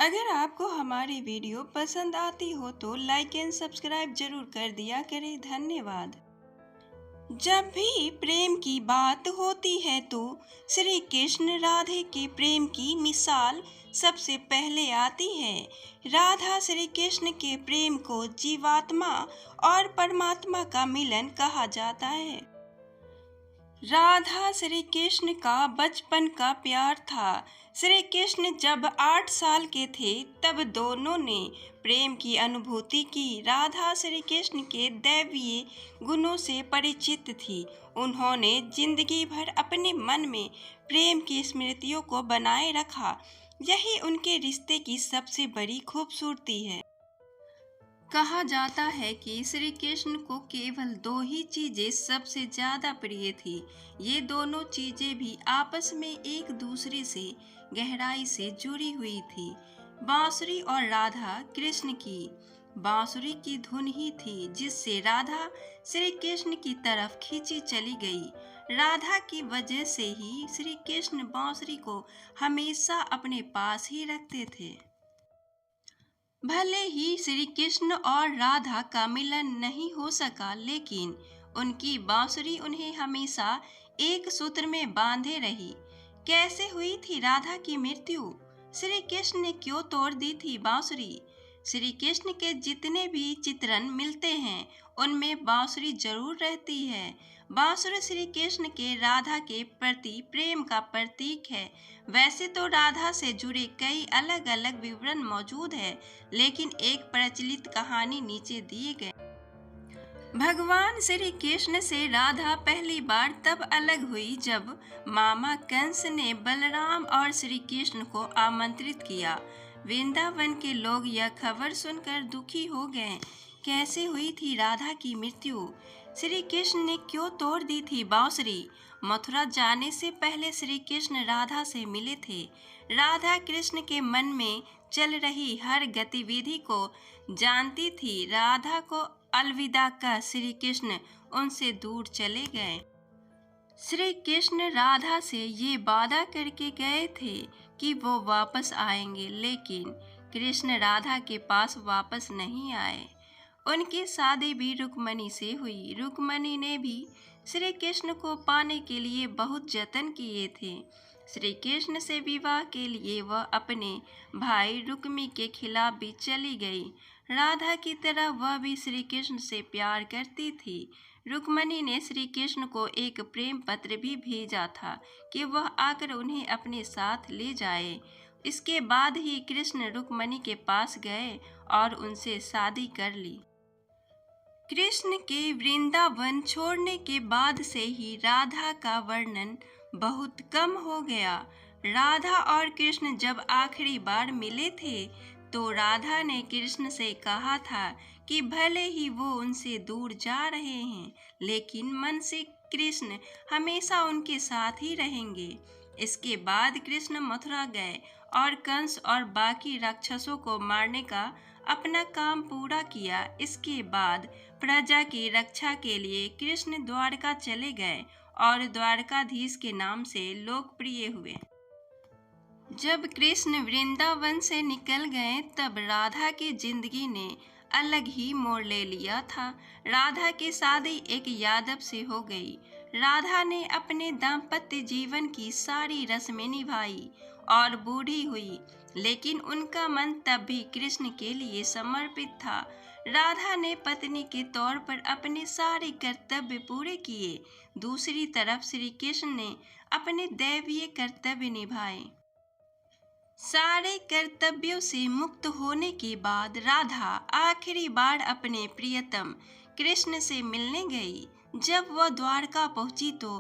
अगर आपको हमारी वीडियो पसंद आती हो तो लाइक एंड सब्सक्राइब जरूर कर दिया करें। धन्यवाद। जब भी प्रेम की बात होती है तो श्री कृष्ण राधे के प्रेम की मिसाल सबसे पहले आती है। राधा श्री कृष्ण के प्रेम को जीवात्मा और परमात्मा का मिलन कहा जाता है। राधा श्री कृष्ण का बचपन का प्यार था। श्री कृष्ण जब 8 साल के थे तब दोनों ने प्रेम की अनुभूति की। राधा श्री कृष्ण के दैवीय गुणों से परिचित थी। उन्होंने जिंदगी भर अपने मन में प्रेम की स्मृतियों को बनाए रखा। यही उनके रिश्ते की सबसे बड़ी खूबसूरती है। कहा जाता है कि श्री कृष्ण को केवल 2 ही चीजें सबसे ज्यादा प्रिय थी। ये दोनों चीजें भी आपस में एक दूसरे से गहराई से जुड़ी हुई थी। बांसुरी और राधा कृष्ण की बांसुरी की धुन ही थी जिससे राधा श्री कृष्ण की तरफ खींची चली गई। राधा की वजह से ही श्री कृष्ण बांसुरी को हमेशा अपने पास ही रखते थे। भले ही श्री कृष्ण और राधा का मिलन नहीं हो सका, लेकिन उनकी बांसुरी उन्हें हमेशा एक सूत्र में बांधे रही। कैसे हुई थी राधा की मृत्यु? श्री कृष्ण ने क्यों तोड़ दी थी बांसुरी? श्री कृष्ण के जितने भी चित्रण मिलते हैं उनमें बांसुरी जरूर रहती है। बांसुरी श्री कृष्ण के राधा के प्रति प्रेम का प्रतीक है। वैसे तो राधा से जुड़े कई अलग अलग विवरण मौजूद है, लेकिन एक प्रचलित कहानी नीचे दिए गए। भगवान श्री कृष्ण से राधा पहली बार तब अलग हुई जब मामा कंस ने बलराम और श्री कृष्ण को आमंत्रित किया। वृंदावन के लोग यह खबर सुनकर दुखी हो गए। कैसे हुई थी राधा की मृत्यु? श्री कृष्ण ने क्यों तोड़ दी थी बांसुरी? मथुरा जाने से पहले श्री कृष्ण राधा से मिले थे। राधा कृष्ण के मन में चल रही हर गतिविधि को जानती थी। राधा को अलविदा कह श्री कृष्ण उनसे दूर चले गए। श्री कृष्ण राधा से ये वादा करके गए थे कि वो वापस आएंगे, लेकिन कृष्ण राधा के पास वापस नहीं आए। उनकी शादी भी रुक्मणी से हुई। रुक्मणी ने भी श्री कृष्ण को पाने के लिए बहुत जतन किए थे। श्री कृष्ण से विवाह के लिए वह अपने भाई रुक्मी के खिलाफ भी चली गई। राधा की तरह वह भी श्री कृष्ण से प्यार करती थी। रुक्मणी ने श्री कृष्ण को एक प्रेम पत्र भी भेजा था कि वह आकर उन्हें अपने साथ ले जाए। इसके बाद ही कृष्ण रुक्मणी के पास गए और उनसे शादी कर ली। कृष्ण के वृंदावन छोड़ने के बाद से ही राधा का वर्णन बहुत कम हो गया। राधा और कृष्ण जब आखिरी बार मिले थे तो राधा ने कृष्ण से कहा था कि भले ही वो उनसे दूर जा रहे हैं, लेकिन मन से कृष्ण हमेशा उनके साथ ही रहेंगे। इसके बाद कृष्ण मथुरा गए और कंस और बाकी राक्षसों को मारने का अपना काम पूरा किया। इसके बाद प्रजा की रक्षा के लिए कृष्ण द्वारका चले गए और द्वारकाधीश के नाम से लोकप्रिय हुए। जब कृष्ण वृंदावन से निकल गए तब राधा की जिंदगी ने अलग ही मोड़ ले लिया था। राधा की शादी एक यादव से हो गई। राधा ने अपने दाम्पत्य जीवन की सारी रस्में निभाई और बूढ़ी हुई, लेकिन उनका मन तब भी कृष्ण के लिए समर्पित था। राधा ने पत्नी के तौर पर अपने सारे कर्तव्य पूरे किए। दूसरी तरफ श्री कृष्ण ने अपने दैवीय कर्तव्य निभाए। सारे कर्तव्यों से मुक्त होने के बाद राधा आखिरी बार अपने प्रियतम कृष्ण से मिलने गई। जब वह द्वारका पहुंची तो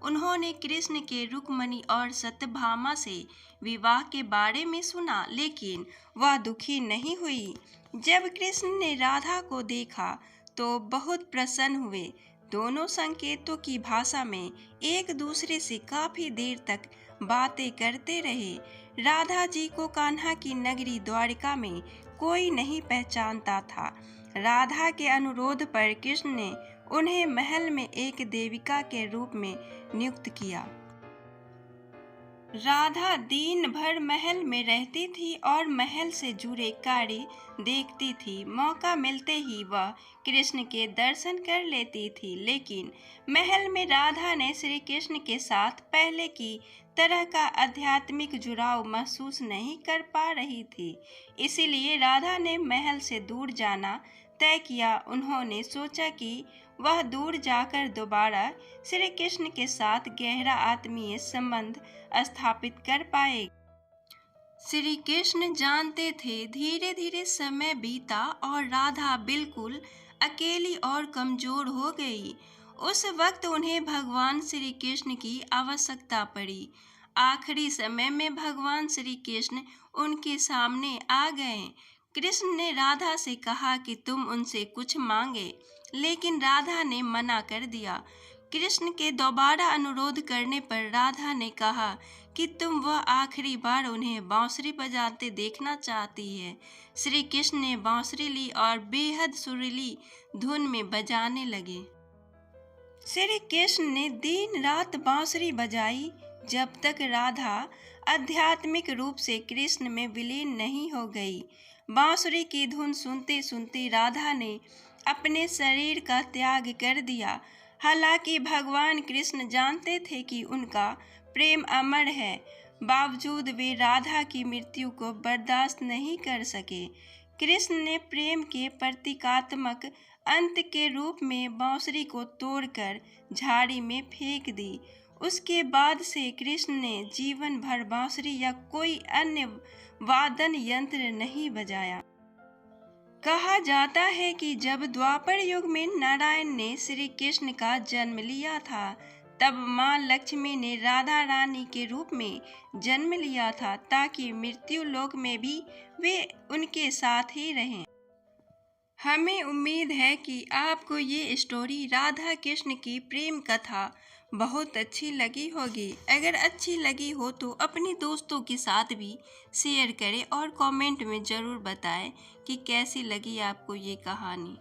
उन्होंने कृष्ण के रुक्मणी और सत्यभामा से विवाह के बारे में सुना, लेकिन वह दुखी नहीं हुई। जब कृष्ण ने राधा को देखा तो बहुत प्रसन्न हुए। दोनों संकेतों की भाषा में एक दूसरे से काफी देर तक बातें करते रहे। राधा जी को कान्हा की नगरी द्वारिका में कोई नहीं पहचानता था। राधा के अनुरोध पर कृष्ण ने उन्हें महल में एक देविका के रूप में नियुक्त किया। राधा दिन भर महल में रहती थी और महल से जुड़े कार्य देखती थी। मौका मिलते ही वह कृष्ण के दर्शन कर लेती थी, लेकिन महल में राधा ने श्री कृष्ण के साथ पहले की तरह का आध्यात्मिक जुड़ाव महसूस नहीं कर पा रही थी। इसीलिए राधा ने महल से दूर जाना तय किया। उन्होंने सोचा कि वह दूर जाकर दोबारा श्री कृष्ण के साथ गहरा आत्मीय संबंध स्थापित कर पाए। श्री कृष्ण जानते थे धीरे धीरे समय बीता और राधा बिल्कुल अकेली और कमजोर हो गई। उस वक्त उन्हें भगवान श्री कृष्ण की आवश्यकता पड़ी। आखिरी समय में भगवान श्री कृष्ण उनके सामने आ गए। कृष्ण ने राधा से कहा कि तुम उनसे कुछ मांगे, लेकिन राधा ने मना कर दिया। कृष्ण के दोबारा अनुरोध करने पर राधा ने कहा कि तुम वह आखिरी बार उन्हें बांसुरी बजाते देखना चाहती है। श्री कृष्ण ने बांसुरी ली और बेहद सुरीली धुन में बजाने लगे। श्री कृष्ण ने दिन रात बांसुरी बजाई जब तक राधा आध्यात्मिक रूप से कृष्ण में विलीन नहीं हो गई। बांसुरी की धुन सुनते सुनते राधा ने अपने शरीर का त्याग कर दिया। हालांकि भगवान कृष्ण जानते थे कि उनका प्रेम अमर है, बावजूद वे राधा की मृत्यु को बर्दाश्त नहीं कर सके। कृष्ण ने प्रेम के प्रतीकात्मक अंत के रूप में बांसुरी को तोड़कर झाड़ी में फेंक दी। उसके बाद से कृष्ण ने जीवन भर बांसुरी या कोई अन्य वादन यंत्र नहीं बजाया। कहा जाता है कि जब द्वापर युग में नारायण ने श्री कृष्ण का जन्म लिया था, तब माँ लक्ष्मी ने राधा रानी के रूप में जन्म लिया था, ताकि मृत्यु लोक में भी वे उनके साथ ही रहें। हमें उम्मीद है कि आपको ये स्टोरी राधा कृष्ण की प्रेम कथा बहुत अच्छी लगी होगी। अगर अच्छी लगी हो तो अपने दोस्तों के साथ भी शेयर करें और कमेंट में ज़रूर बताएं कि कैसी लगी आपको ये कहानी।